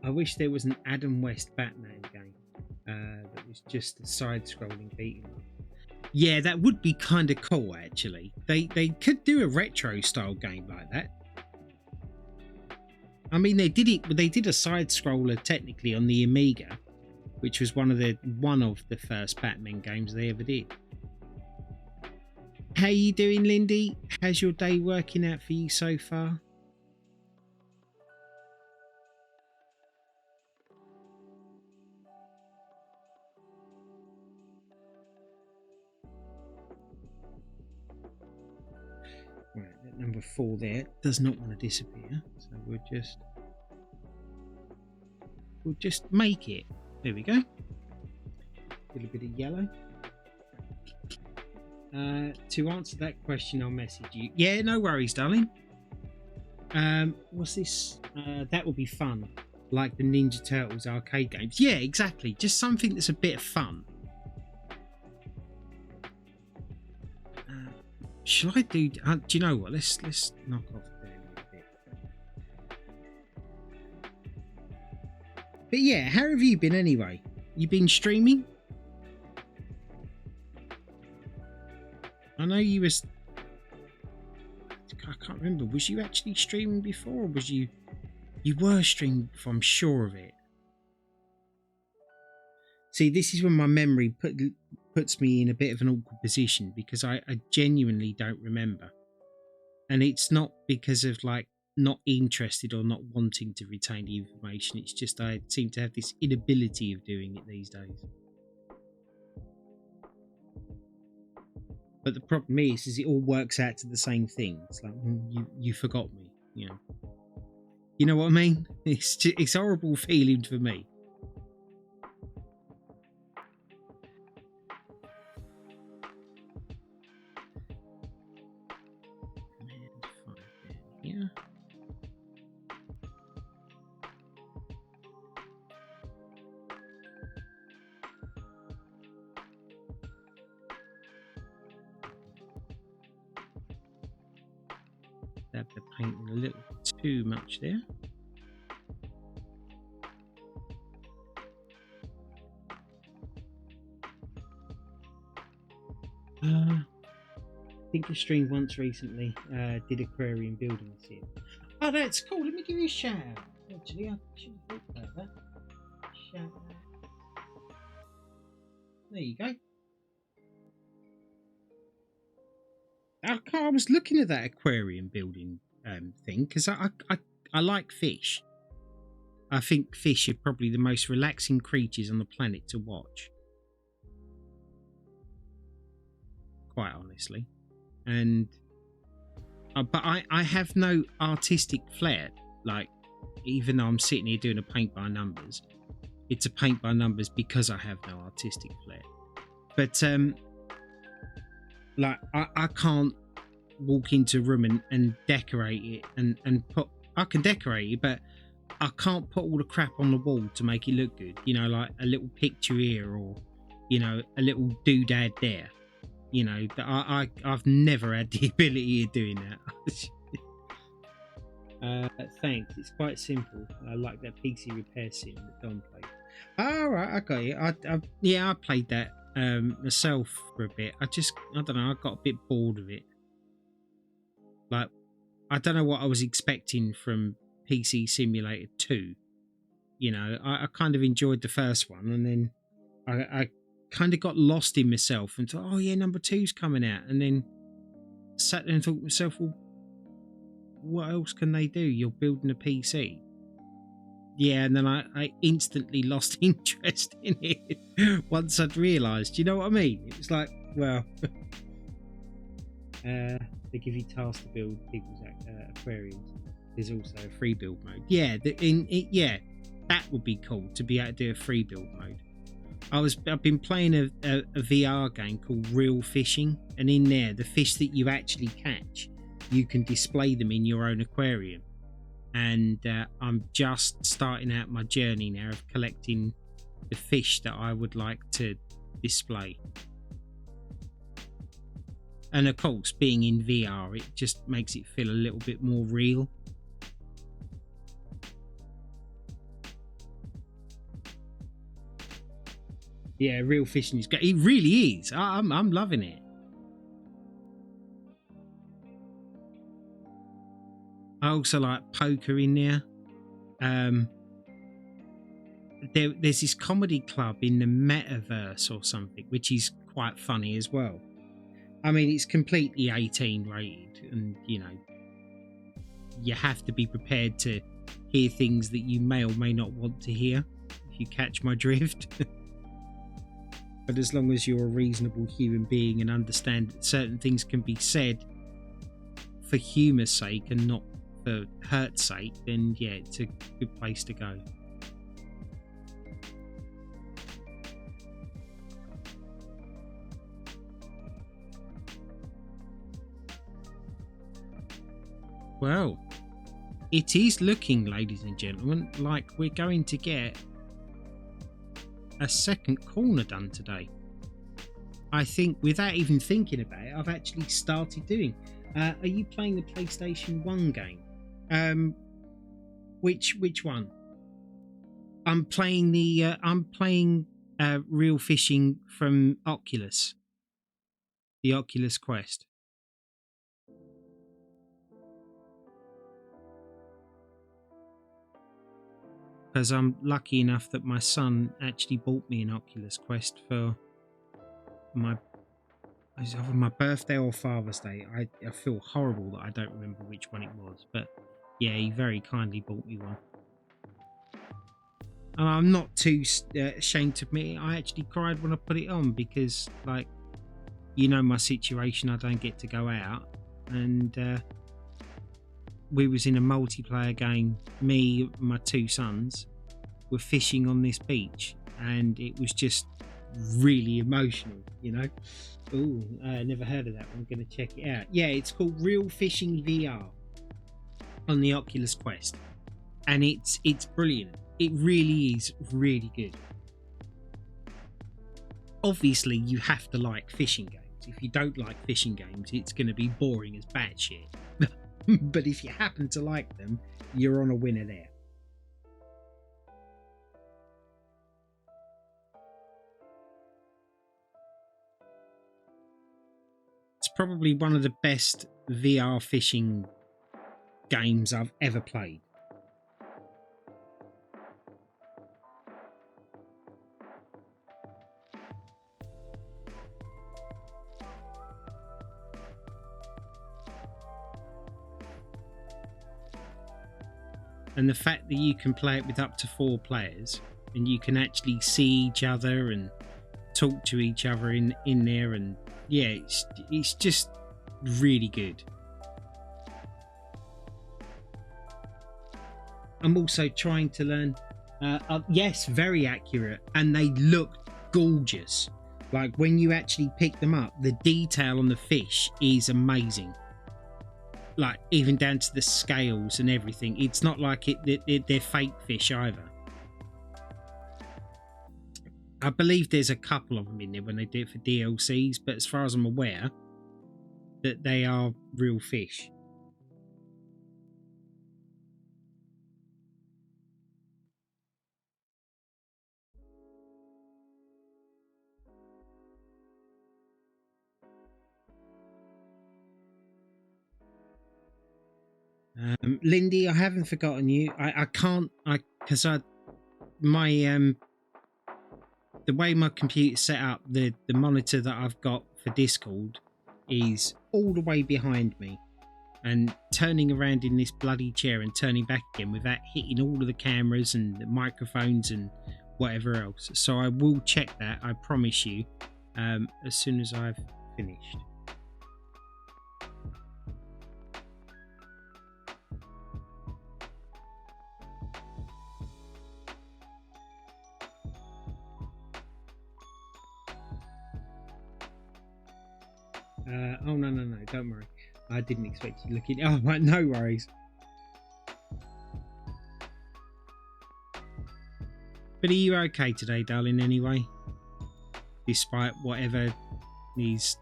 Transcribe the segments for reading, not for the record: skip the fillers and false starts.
I wish there was an Adam West Batman game that was just a side-scrolling beat 'em up. Yeah, that would be kind of cool, actually. They could do a retro style game like that. I mean, they did it. They did a side scroller technically on the Amiga, which was one of the first Batman games they ever did. How you doing, Lindy? How's your day working out for you so far? Right, that number 4 there does not want to disappear, so we'll just make it. There we go. A little bit of yellow. To answer that question, I'll message you. Yeah, no worries, darling. What's this? That will be fun, like the Ninja Turtles arcade games. Yeah, exactly. Just something that's a bit of fun. Shall I do? Do you know what? Let's knock off there a bit. But yeah, how have you been anyway? You been streaming? I know you was. I can't remember. Was you actually streaming before, or was you? You were streaming before. I'm sure of it. See, this is when my memory puts me in a bit of an awkward position because I genuinely don't remember, and it's not because of like not interested or not wanting to retain the information. It's just I seem to have this inability of doing it these days. But the problem is it all works out to the same thing. It's like, well, you forgot me, you know. You know what I mean? It's a horrible feeling for me. Yeah. Dab the paint a little too much there. I think I streamed once recently. Did aquarium building sim. Oh, that's cool. Let me give you a shout out. Actually, I should have thought about that. Shout out. There you go. I was looking at that aquarium building thing because I like fish. I think fish are probably the most relaxing creatures on the planet to watch. Quite honestly. And but I have no artistic flair. Like, even though I'm sitting here doing a paint by numbers, it's a paint by numbers because I have no artistic flair. But like I can't walk into a room and decorate it and put. I can decorate it, but I can't put all the crap on the wall to make it look good. You know, like a little picture here, or you know, a little doodad there. You know, I've never had the ability of doing that. Thanks. It's quite simple. I like that PC repair sim that Don played. All right, I got you. I played that myself for a bit. I don't know. I got a bit bored of it. Like, I don't know what I was expecting from PC Simulator 2. You know, I kind of enjoyed the first one, and then I kind of got lost in myself and thought, oh yeah, number 2's coming out, and then sat there and thought to myself, well, what else can they do? You're building a PC. Yeah, and then I instantly lost interest in it once I'd realised. You know what I mean? It was like, well, they give you tasks to build people's aquariums. There's also a free build mode. Yeah, yeah, that would be cool to be able to do a free build mode. I've been playing a VR game called Real Fishing, and in there, the fish that you actually catch, you can display them in your own aquarium. And I'm just starting out my journey now of collecting the fish that I would like to display. And of course, being in VR, it just makes it feel a little bit more real. Yeah, real fishing is great. It really is. I'm loving it. I also like poker in there. Um, there's this comedy club in the metaverse or something, which is quite funny as well. I mean, it's completely 18 rated, and you have to be prepared to hear things that you may or may not want to hear, if you catch my drift. But as long as you're a reasonable human being and understand that certain things can be said for humour's sake and not for hurt's sake, then yeah, it's a good place to go. Well, it is looking, ladies and gentlemen, like we're going to get a second corner done today. I think, without even thinking about it, I've actually started doing. Are you playing the PlayStation 1 game? Which one? I'm playing Real Fishing from Oculus, the Oculus Quest. Because I'm lucky enough that my son actually bought me an Oculus Quest for it's either my birthday or Father's Day. I feel horrible that I don't remember which one it was, but yeah, he very kindly bought me one. And I'm not too ashamed to admit it. I actually cried when I put it on because, like, my situation. I don't get to go out, and we was in a multiplayer game. Me, my two sons, were fishing on this beach, and it was just really emotional. Ooh, I never heard of that. I'm going to check it out. Yeah, it's called Real Fishing VR on the Oculus Quest, and it's brilliant. It really is really good. Obviously, you have to like fishing games. If you don't like fishing games, it's going to be boring as batshit. But if you happen to like them, you're on a winner there. It's probably one of the best VR fishing games I've ever played. And the fact that you can play it with up to 4 players, and you can actually see each other and talk to each other in there, and yeah, it's just really good. I'm also trying to learn. Yes, very accurate, and they look gorgeous. Like, when you actually pick them up, the detail on the fish is amazing. Like, even down to the scales and everything. It's not like they're fake fish either. I believe there's a couple of them in there when they do it for DLCs, but as far as I'm aware, that they are real fish. Lindy, I haven't forgotten you. I can't, because my the way my computer's set up, the monitor that I've got for Discord is all the way behind me, and turning around in this bloody chair and turning back again without hitting all of the cameras and the microphones and whatever else. So I will check that, I promise you, as soon as I've finished. Oh, no, don't worry. I didn't expect you looking. Oh, right, no worries. But are you okay today, darling, anyway? Despite whatever is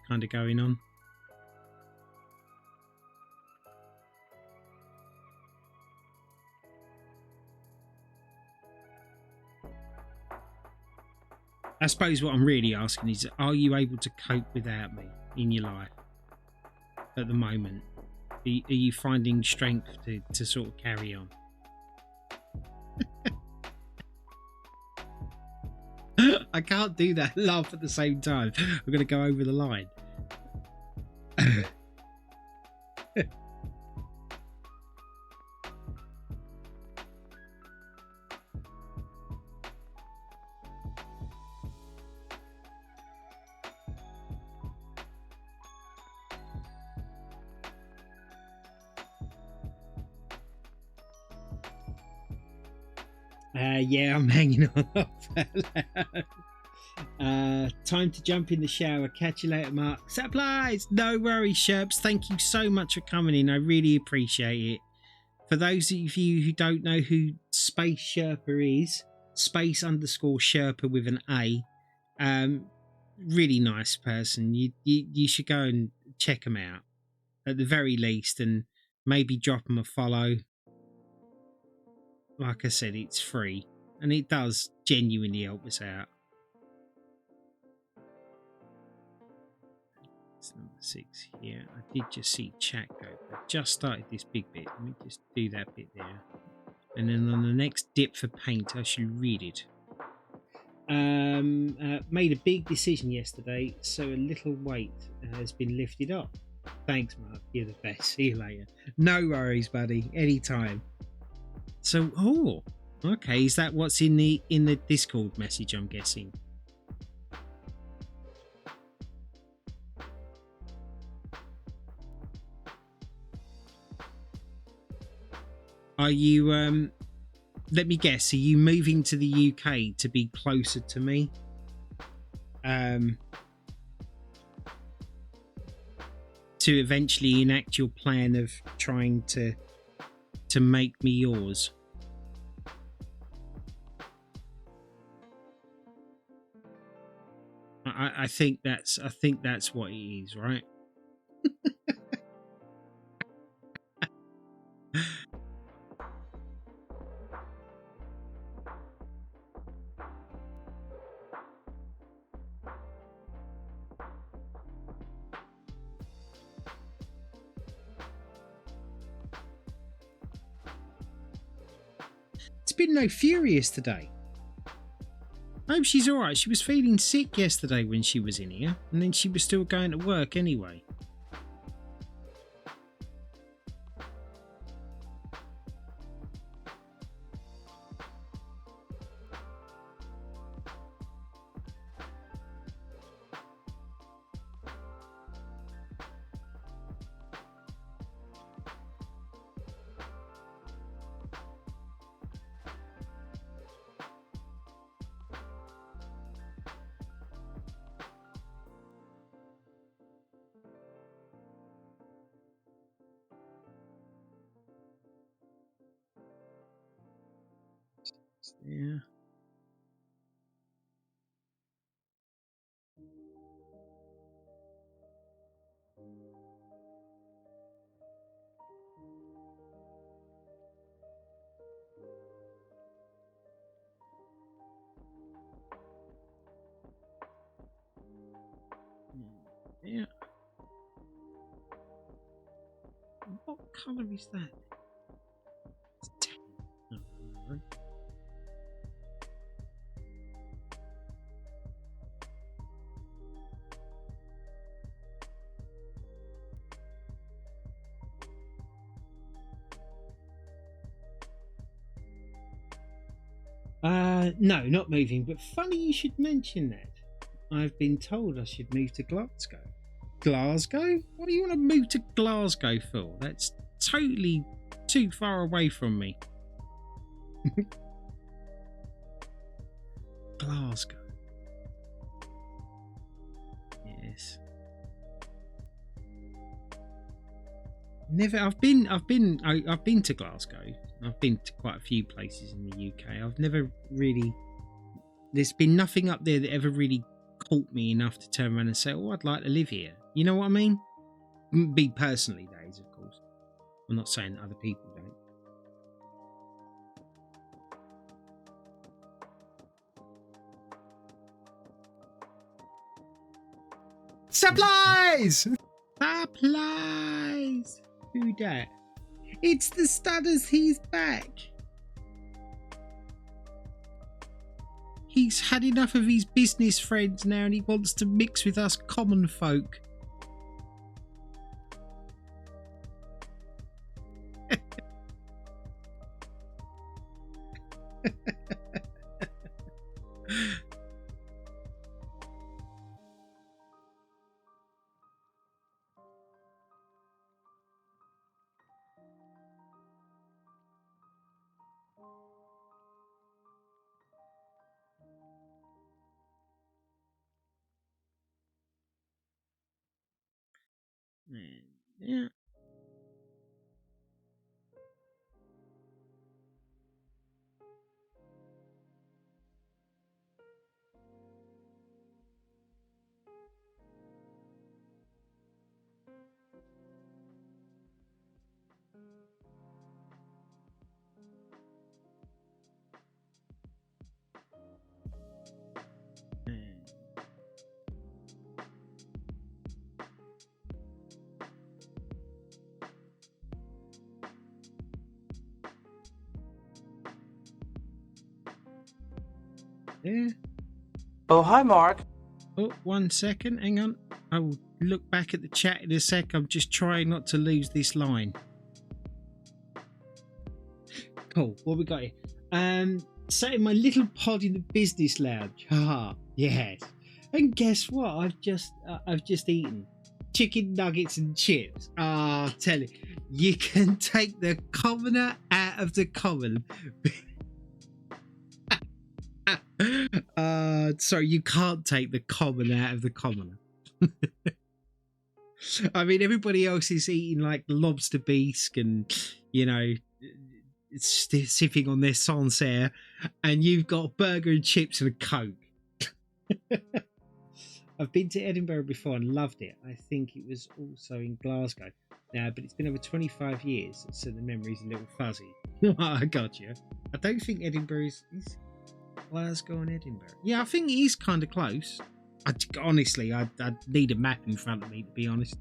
kind of going on? I suppose what I'm really asking is, are you able to cope without me in your life at the moment? Are you finding strength to sort of carry on? I can't do that laugh at the same time. I'm going to go over the line. Yeah, I'm hanging on. Time to jump in the shower. Catch you later, Mark. Supplies! No worries, Sherps. Thank you so much for coming in. I really appreciate it. For those of you who don't know who Space Sherpa is, Space_Sherpa with an A. Really nice person. You should go and check him out at the very least, and maybe drop him a follow. Like I said, it's free, and it does genuinely help us out. It's number 6 here. I did just see chat go, but I just started this big bit. Let me just do that bit there. And then on the next dip for paint, I should read it. Made a big decision yesterday, so a little weight has been lifted up. Thanks, Mark. You're the best. See you later. No worries, buddy. Anytime. So, oh, okay. Is that what's in the Discord message? I'm guessing. Are you? Let me guess. Are you moving to the UK to be closer to me? To eventually enact your plan of trying to make me yours. I think that's what it is, right? It's been no Furious today. I hope she's alright. She was feeling sick yesterday when she was in here, and then she was still going to work anyway. Yeah. Yeah. What colour is that? It's 10. Oh, no, not moving, but funny you should mention that. I've been told I should move to Glasgow. Glasgow? What do you want to move to Glasgow for? That's totally too far away from me. Glasgow. Yes. Never. I've been to Glasgow. I've been to quite a few places in the UK. I've never really. There's been nothing up there that ever really caught me enough to turn around and say, "Oh, I'd like to live here." You know what I mean? Me personally, that is, of course. I'm not saying that other people don't. Supplies! Supplies! Who dat? It's the Studders, he's back. He's had enough of his business friends now and he wants to mix with us common folk. Yeah. Yeah. Oh, hi, Mark. Oh, 1 second. Hang on. I will look back at the chat in a sec. I'm just trying not to lose this line. Cool. What we got here? Sat in my little pod in the business lounge. Haha. Yes. And guess what? I've just eaten chicken nuggets and chips. Tell it. You can take the commoner out of the common. Sorry, you can't take the common out of the commoner. I mean, everybody else is eating like lobster bisque and, you know, sipping on their Sancerre, and you've got burger and chips and a Coke. I've been to Edinburgh before and loved it. I think it was also in Glasgow. But it's been over 25 years, so the memory's a little fuzzy. I got you. I don't think Edinburgh is Glasgow and Edinburgh. Yeah, I think it is kind of close. Honestly, I'd need a map in front of me, to be honest.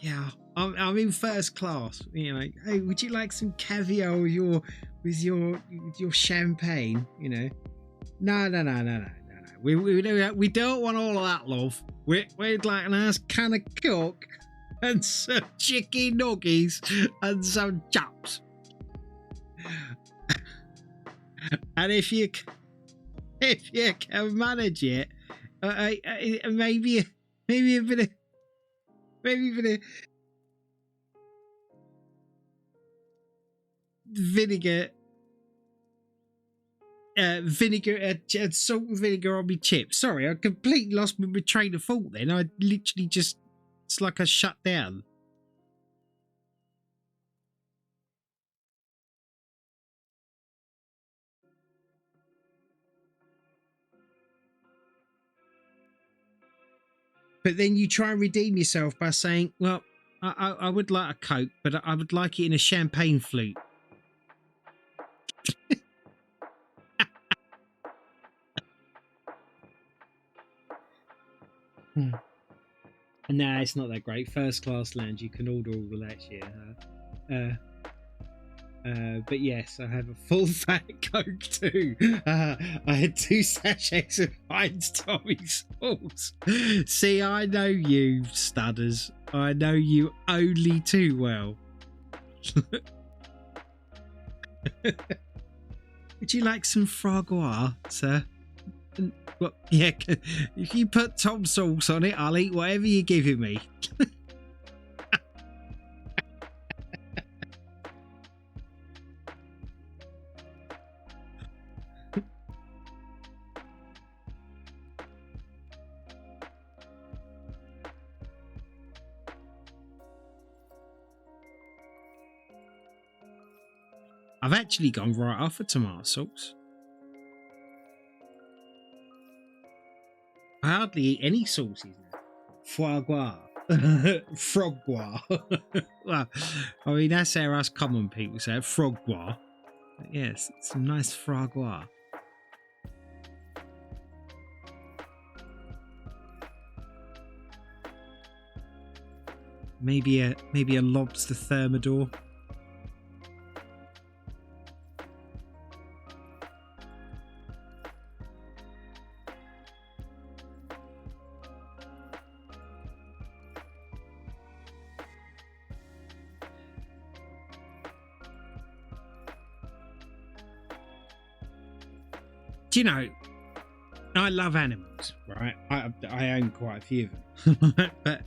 Yeah, I'm in first class. You know, hey, would you like some caviar with your champagne? You know, no. We don't want all of that, love. We'd like a nice can of Coke and some chicken nuggies and some chops. And if you can manage it, maybe a bit of vinegar, salt and vinegar on my chips. Sorry, I completely lost my train of thought then. I literally just, it's like I shut down. But then you try and redeem yourself by saying, well, I would like a Coke, but I would like it in a champagne flute. Nah, it's not that great. First class lounge, you can order all of that shit. But yes, I have a full fat Coke too. I had 2 sachets of Heinz Tommy sauce. See, I know you, Studders. I know you only too well. Would you like some frogois, sir? Well, yeah, if you put Tom sauce on it, I'll eat whatever you're giving me. I've actually gone right off of tomato sauce. I hardly eat any sauces now. Foie gras. Frogbois. Well, I mean, that's how us common people say it. Frogbois. Yes, some nice frogbois. Maybe a lobster thermidor. Do you know, I love animals, right? I own quite a few of them. But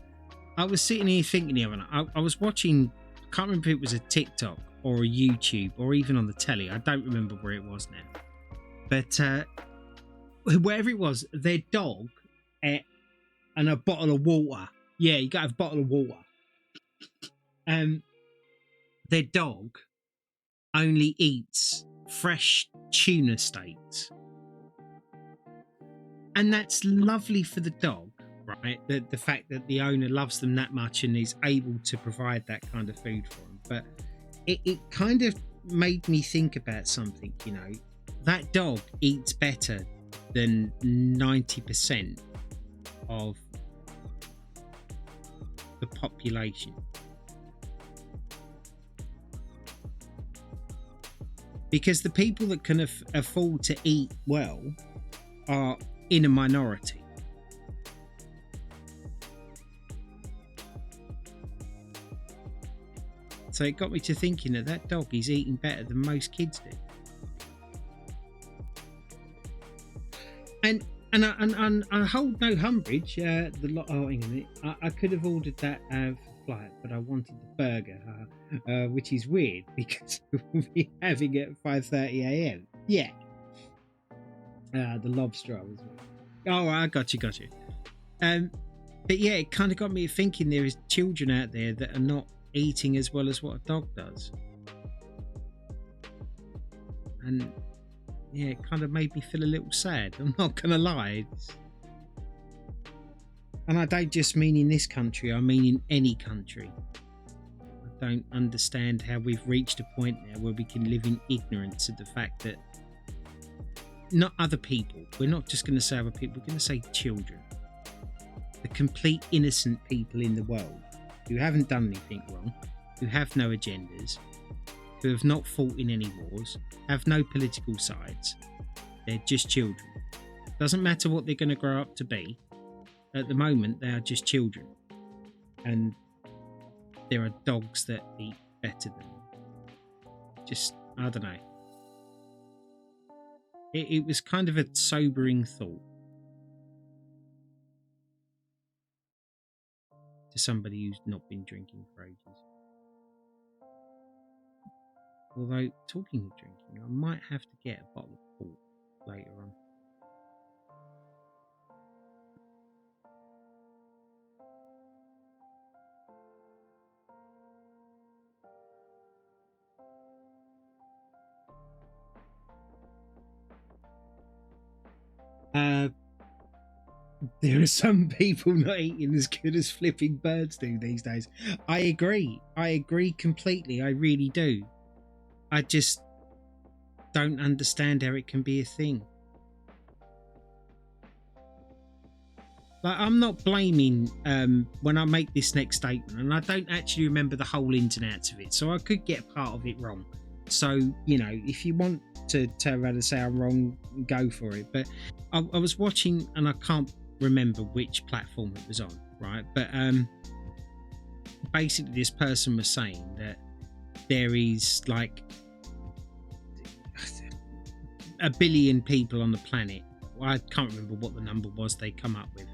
I was sitting here thinking the other night, I was watching, I can't remember if it was a TikTok or a YouTube or even on the telly. I don't remember where it was now. But wherever it was, their dog ate and a bottle of water. Yeah, you got to have a bottle of water. Their dog only eats fresh tuna steaks. And that's lovely for the dog, right? The fact that the owner loves them that much and is able to provide that kind of food for them. But it kind of made me think about something, you know. That dog eats better than 90% of the population. Because the people that can afford to eat well are in a minority. So it got me to thinking that dog is eating better than most kids do. And I hold no umbrage. Oh, hang on a minute. I could have ordered that for flight, but I wanted the burger, which is weird because we'll be having it at 5:30 a.m. Yeah. The lobster I was with. Oh, I got you. But yeah, it kind of got me thinking there is children out there that are not eating as well as what a dog does. And yeah, it kind of made me feel a little sad. I'm not going to lie. And I don't just mean in this country, I mean in any country. I don't understand how we've reached a point now where we can live in ignorance of the fact that not other people, we're not just going to say other people, we're going to say children. The complete innocent people in the world who haven't done anything wrong, who have no agendas, who have not fought in any wars, have no political sides. They're just children. Doesn't matter what they're going to grow up to be. At the moment, they are just children. And there are dogs that eat better than them. Just, I don't know. It was kind of a sobering thought to somebody who's not been drinking for ages. Although, talking of drinking, I might have to get a bottle of port later on. There are some people not eating as good as flipping birds do these days. I agree completely. I really do. I just don't understand how it can be a thing. Like, I'm not blaming when I make this next statement, and I don't actually remember the whole ins and outs of it, so I could get part of it wrong. So, you know, if you want to turn around and say I'm wrong, go for it. But I was watching, and I can't remember which platform it was on, right? But basically this person was saying that there is like 1 billion people on the planet. I can't remember what the number was they come up with.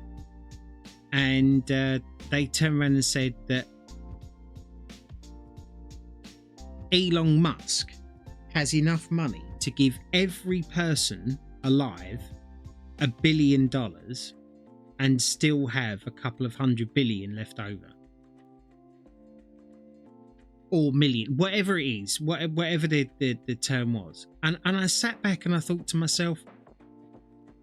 And they turned around and said that Elon Musk has enough money to give every person alive $1 billion and still have a couple of 100 billion left over. Or million, whatever it is, whatever the term was. And I sat back and I thought to myself,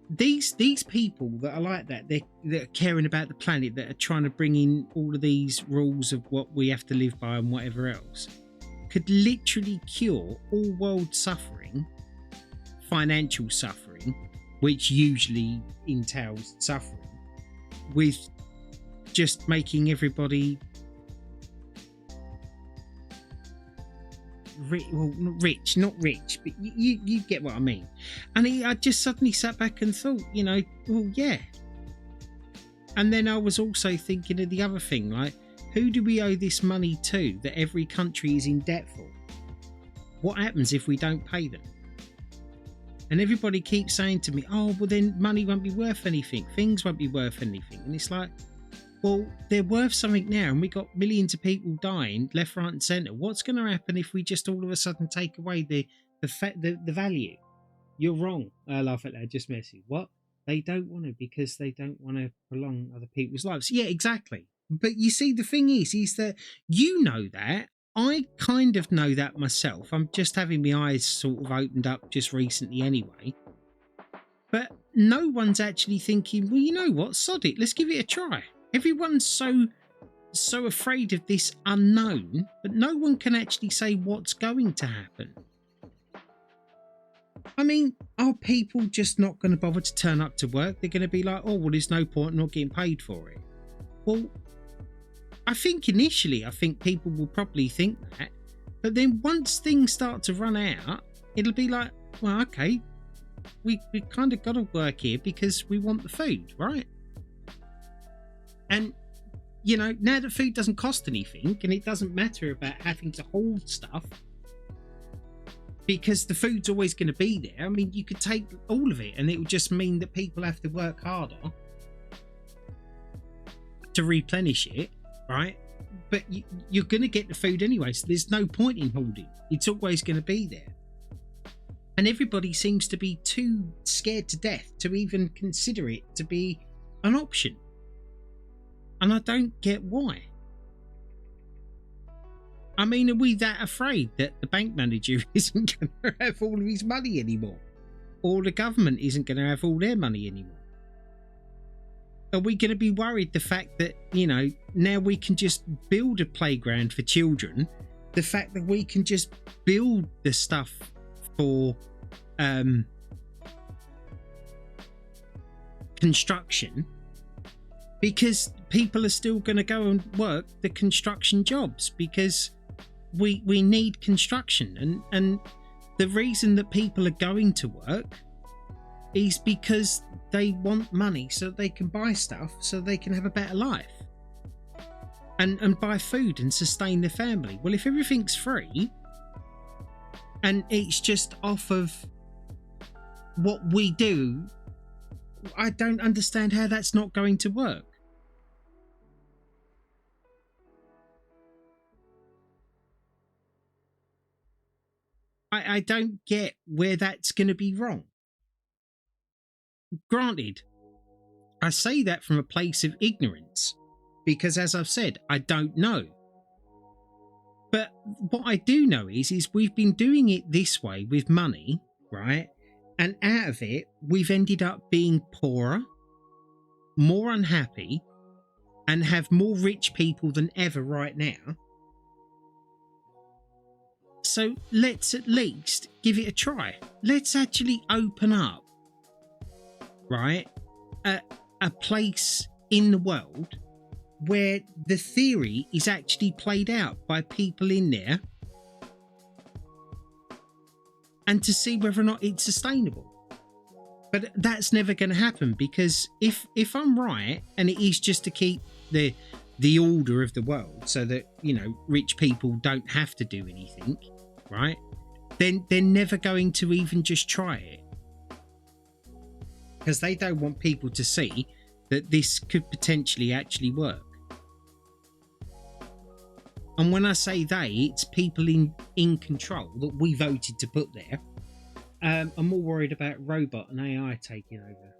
these people that are like that, they're caring about the planet, that are trying to bring in all of these rules of what we have to live by and whatever else, could literally cure all world suffering, financial suffering, which usually entails suffering, with just making everybody well, not rich, but you get what I mean. And I just suddenly sat back and thought, well, yeah. And then I was also thinking of the other thing, like, who do we owe this money to that every country is in debt for? What happens if we don't pay them? And everybody keeps saying to me, oh, well, then money won't be worth anything. Things won't be worth anything. And it's like, well, they're worth something now. And we got millions of people dying left, right and centre. What's going to happen if we just all of a sudden take away the value? You're wrong. I laugh at that. Just messy. What? They don't want to because they don't want to prolong other people's lives. Yeah, exactly. But you see, the thing is that you know that. I kind of know that myself. I'm just having my eyes sort of opened up just recently anyway. But no one's actually thinking, well, you know what? Sod it. Let's give it a try. Everyone's so afraid of this unknown, but no one can actually say what's going to happen. I mean, are people just not going to bother to turn up to work? They're going to be like, oh, well, there's no point in not getting paid for it. Well, I think initially, people will probably think that. But then once things start to run out, it'll be like, well, okay, we kind of got to work here because we want the food, right? And, now that food doesn't cost anything and it doesn't matter about having to hold stuff because the food's always going to be there. I mean, you could take all of it and it would just mean that people have to work harder to replenish it, right? But you're going to get the food anyway, so there's no point in holding. It's always going to be there. And everybody seems to be too scared to death to even consider it to be an option. And I don't get why. I mean, are we that afraid that the bank manager isn't going to have all of his money anymore? Or the government isn't going to have all their money anymore? Are we going to be worried the fact that, now we can just build a playground for children? The fact that we can just build the stuff for construction because people are still going to go and work the construction jobs because we need construction. And the reason that people are going to work is because they want money so they can buy stuff so they can have a better life and buy food and sustain their family. Well, if everything's free and it's just off of what we do, I don't understand how that's not going to work. I don't get where that's going to be wrong. Granted, I say that from a place of ignorance because, as I've said, I don't know. But what I do know is we've been doing it this way with money, right? And out of it, we've ended up being poorer, more unhappy, and have more rich people than ever right now. So let's at least give it a try. Let's actually open up, right, a place in the world where the theory is actually played out by people in there and to see whether or not it's sustainable. But that's never going to happen because if I'm right and it is just to keep the order of the world so that, rich people don't have to do anything, right, then they're never going to even just try it. Because they don't want people to see that this could potentially actually work. And when I say they, it's people in control that we voted to put there. I'm more worried about robot and AI taking over.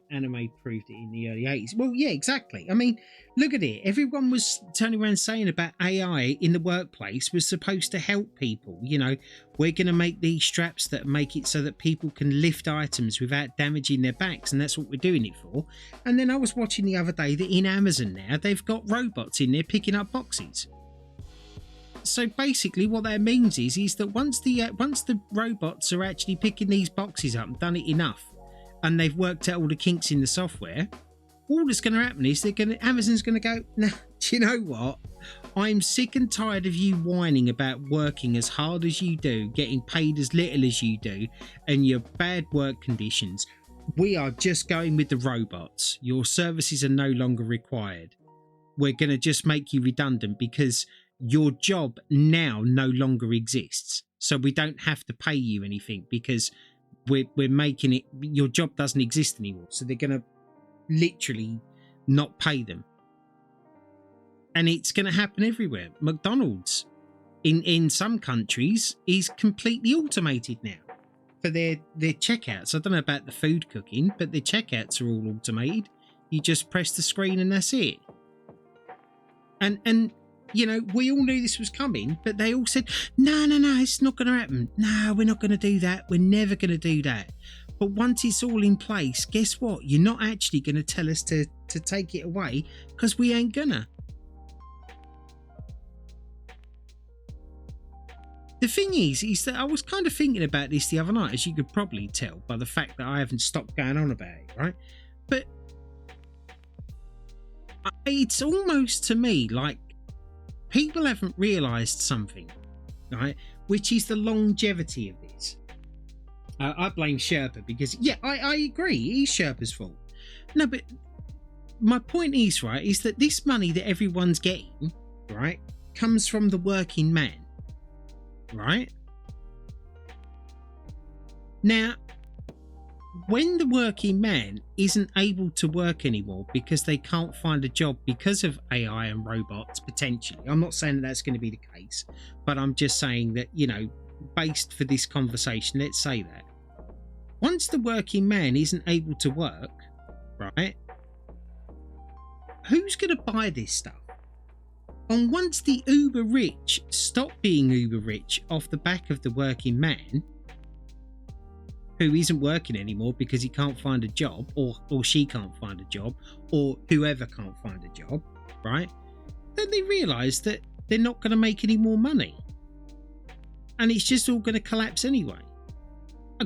Anime proved it in the early 80s. Well, yeah, exactly. I mean, look at it. Everyone was turning around saying about AI in the workplace was supposed to help people. We're going to make these straps that make it so that people can lift items without damaging their backs. And that's what we're doing it for. And then I was watching the other day that in Amazon now, they've got robots in there picking up boxes. So basically what that means is that once the robots are actually picking these boxes up and done it enough, and they've worked out all the kinks in the software, all that's going to happen is Amazon's going to go, nah, do you know what? I'm sick and tired of you whining about working as hard as you do, getting paid as little as you do, and your bad work conditions. We are just going with the robots. Your services are no longer required. We're going to just make you redundant because your job now no longer exists. So we don't have to pay you anything because we're making it, your job doesn't exist anymore. So they're going to literally not pay them. And it's going to happen everywhere. McDonald's in some countries is completely automated now for their checkouts. I don't know about the food cooking, but their checkouts are all automated. You just press the screen and that's it. And you know, we all knew this was coming, but they all said, no, it's not going to happen. No, we're not going to do that. We're never going to do that. But once it's all in place, guess what? You're not actually going to tell us to take it away because we ain't gonna. The thing is that I was kind of thinking about this the other night, as you could probably tell by the fact that I haven't stopped going on about it, right? But it's almost to me like people haven't realised something, right? Which is the longevity of this. I blame Sherpa because, yeah, I agree, it is Sherpa's fault. No, but my point is, right, is that this money that everyone's getting, right, comes from the working man. Right? Now, when the working man isn't able to work anymore because they can't find a job because of AI and robots, potentially, I'm not saying that that's going to be the case, but I'm just saying that, you know, based for this conversation, let's say that. Once the working man isn't able to work, right, who's going to buy this stuff? And once the uber rich stop being uber rich off the back of the working man, who isn't working anymore because he can't find a job, or she can't find a job, or whoever can't find a job, right? Then they realise that they're not going to make any more money. And it's just all going to collapse anyway.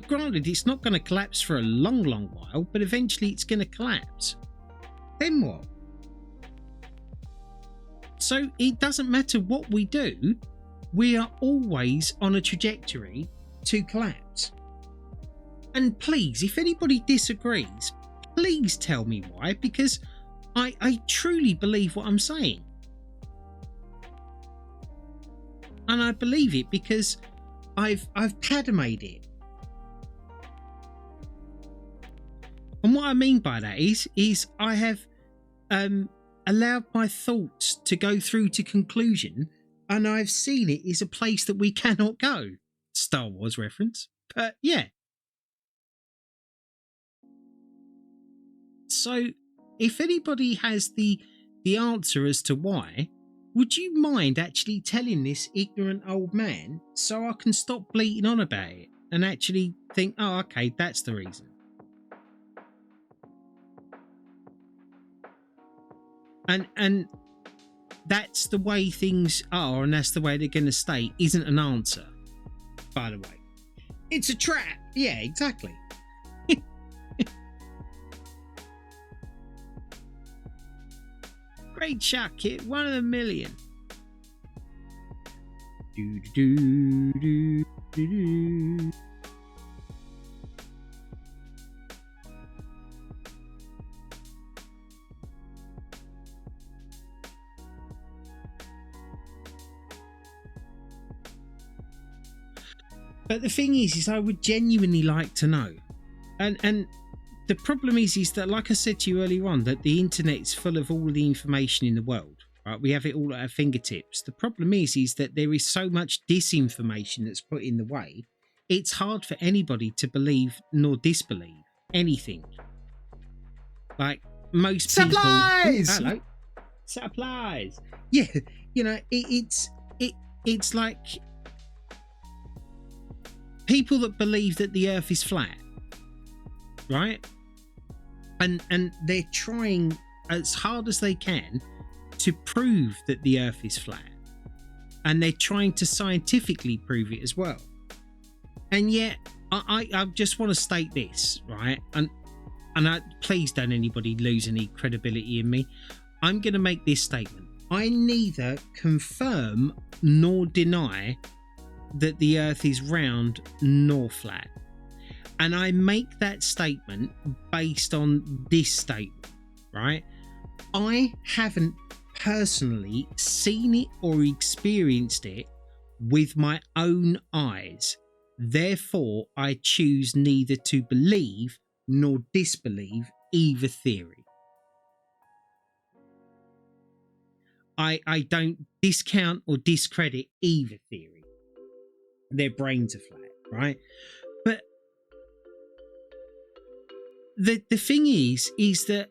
Granted, it's not going to collapse for a long, long while, but eventually it's going to collapse. Then what? So it doesn't matter what we do, we are always on a trajectory to collapse. And please, if anybody disagrees, please tell me why, because I truly believe what I'm saying. And I believe it because I've padmade it. And what I mean by that is I have allowed my thoughts to go through to conclusion, and I've seen it is a place that we cannot go. Star Wars reference. But yeah. So if anybody has the answer as to why, would you mind actually telling this ignorant old man so I can stop bleating on about it and actually think, oh, okay, that's the reason. And that's the way things are, and that's the way they're going to stay, isn't an answer, by the way. It's a trap. Yeah, exactly. Great shot, kid. 1 in a million. Do do do do do. But the thing is I would genuinely like to know. And the problem is that, like I said to you earlier on, that the internet's full of all the information in the world. Right? We have it all at our fingertips. The problem is that there is so much disinformation that's put in the way, it's hard for anybody to believe nor disbelieve anything. Like most supplies! People... Hello? Supplies! Yeah, you know, it's like people that believe that the earth is flat, right? And they're trying as hard as they can to prove that the earth is flat, and they're trying to scientifically prove it as well. And yet I just want to state this, right? And please don't anybody lose any credibility in me. I'm going to make this statement. I neither confirm nor deny that the earth is round nor flat. And I make that statement based on this statement, right? I haven't personally seen it or experienced it with my own eyes. Therefore, I choose neither to believe nor disbelieve either theory. I don't discount or discredit either theory. Their brains are flat, right? But the thing is that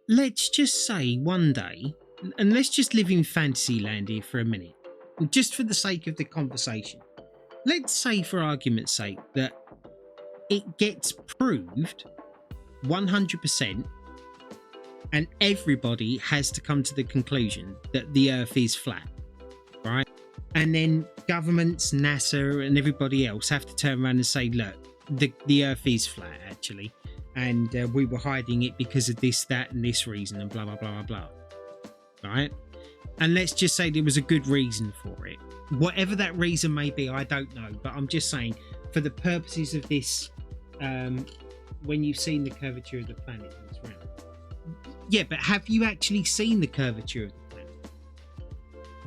let's just say one day, and let's just live in fantasy land here for a minute, just for the sake of the conversation. Let's say, for argument's sake, that it gets proved 100% and everybody has to come to the conclusion that the earth is flat, right? And then governments, NASA and everybody else have to turn around and say, look, the earth is flat actually, and we were hiding it because of this, that and this reason and blah blah blah blah, right? And let's just say there was a good reason for it. Whatever that reason may be, I don't know, but I'm just saying for the purposes of this, when you've seen the curvature of the planet and it's round. Yeah, but have you actually seen the curvature of the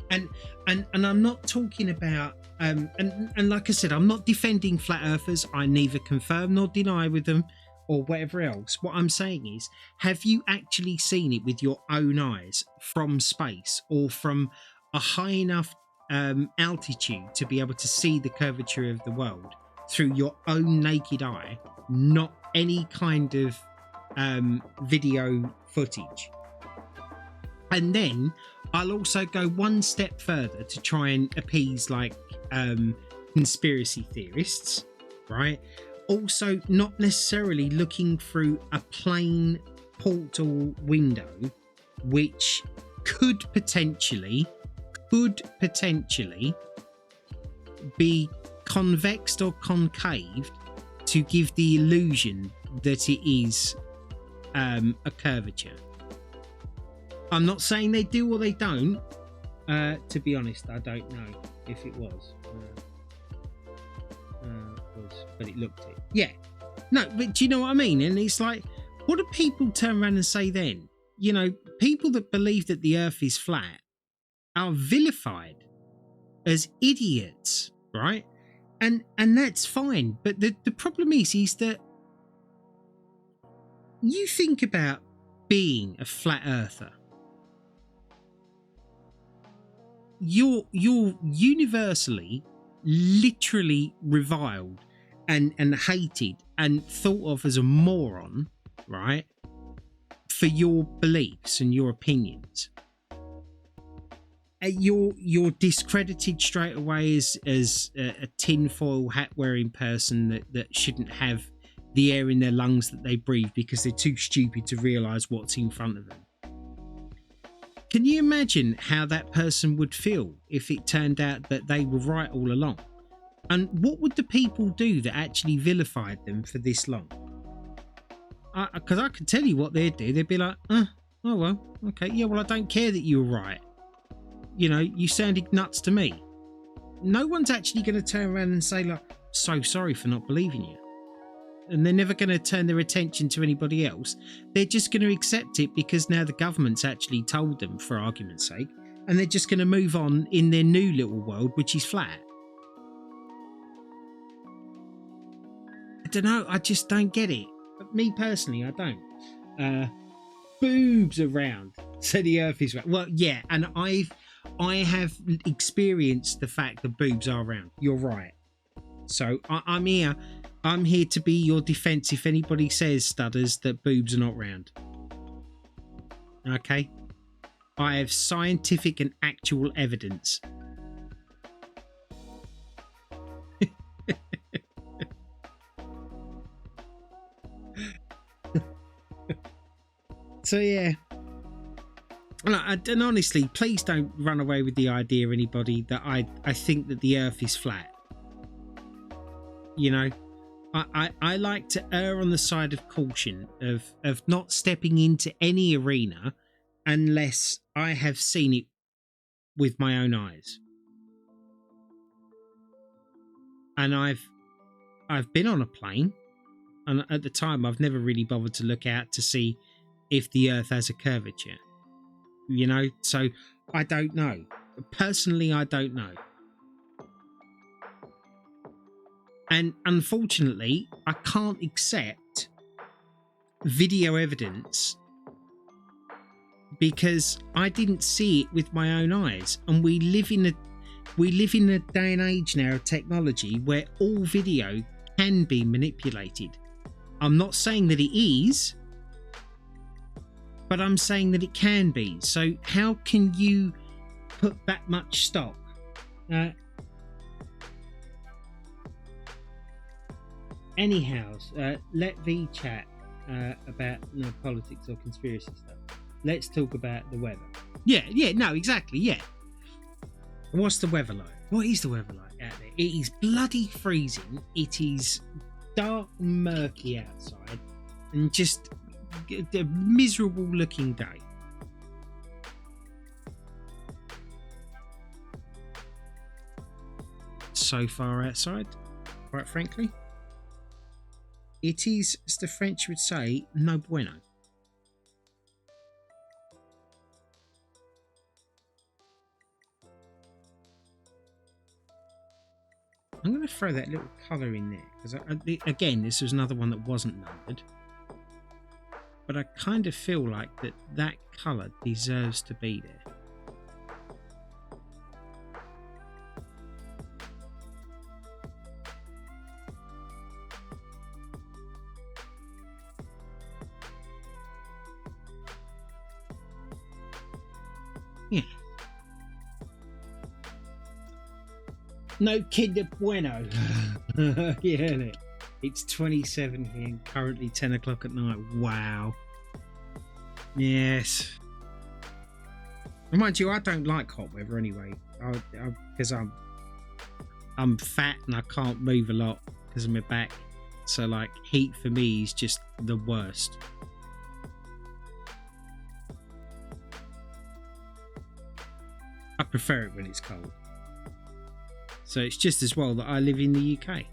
planet? And I'm not talking about and like I said, I'm not defending flat earthers. I neither confirm nor deny with them or whatever else. What I'm saying is, have you actually seen it with your own eyes from space or from a high enough altitude to be able to see the curvature of the world through your own naked eye, not any kind of video footage? And then I'll also go one step further to try and appease like conspiracy theorists, right? Also, not necessarily looking through a plain portal window, which could potentially be convexed or concaved to give the illusion that it is a curvature. I'm not saying they do or they don't. To be honest, I don't know if it was. But it looked it. Yeah. No, but do you know what I mean? And it's like, what do people turn around and say then? You know, people that believe that the earth is flat are vilified as idiots, right? And that's fine. But the problem is that you think about being a flat earther. You're universally, literally reviled and hated and thought of as a moron, right? For your beliefs and your opinions. You're discredited straight away as a tinfoil hat wearing person that shouldn't have the air in their lungs that they breathe because they're too stupid to realise what's in front of them. Can you imagine how that person would feel if it turned out that they were right all along? And what would the people do that actually vilified them for this long? Because I can tell you what they'd do. They'd be like, oh well, okay, yeah, well, I don't care that you were right. You know, you sounded nuts to me. No one's actually going to turn around and say, like, so sorry for not believing you. And they're never going to turn their attention to anybody else. They're just going to accept it because now the government's actually told them, for argument's sake, and they're just going to move on in their new little world, which is flat. I don't know. I just don't get it. But me personally, I don't. Boobs around, so the earth is round. Well, yeah, and I have experienced the fact that boobs are round. You're right. So I'm here. I'm here to be your defence if anybody says, Stutters, that boobs are not round. Okay? I have scientific and actual evidence. So, yeah. And honestly, please don't run away with the idea, anybody, that I think that the earth is flat. You know? I like to err on the side of caution of not stepping into any arena unless I have seen it with my own eyes. And I've been on a plane, and at the time I've never really bothered to look out to see if the Earth has a curvature. You know, so I don't know. Personally, I don't know. And unfortunately, I can't accept video evidence because I didn't see it with my own eyes. And we live in a day and age now of technology where all video can be manipulated. I'm not saying that it is, but I'm saying that it can be. So how can you put that much stock? Anyhow, let V chat about politics or conspiracy stuff. Let's talk about the weather. Yeah, no, exactly, yeah. What's the weather like? What is the weather like out there? It is bloody freezing. It is dark, murky outside, and just a miserable looking day. So far outside, quite frankly. It is, as the French would say, no bueno. I'm going to throw that little colour in there because, again, this was another one that wasn't numbered. But I kind of feel like that colour deserves to be there. Yeah. No Kinder Bueno. Yeah, it's 27 here and currently 10 o'clock at night. Wow. Yes. Mind you, I don't like hot weather anyway. Because I'm fat and I can't move a lot because of my back. So like heat for me is just the worst. I prefer it when it's cold. So it's just as well that I live in the UK.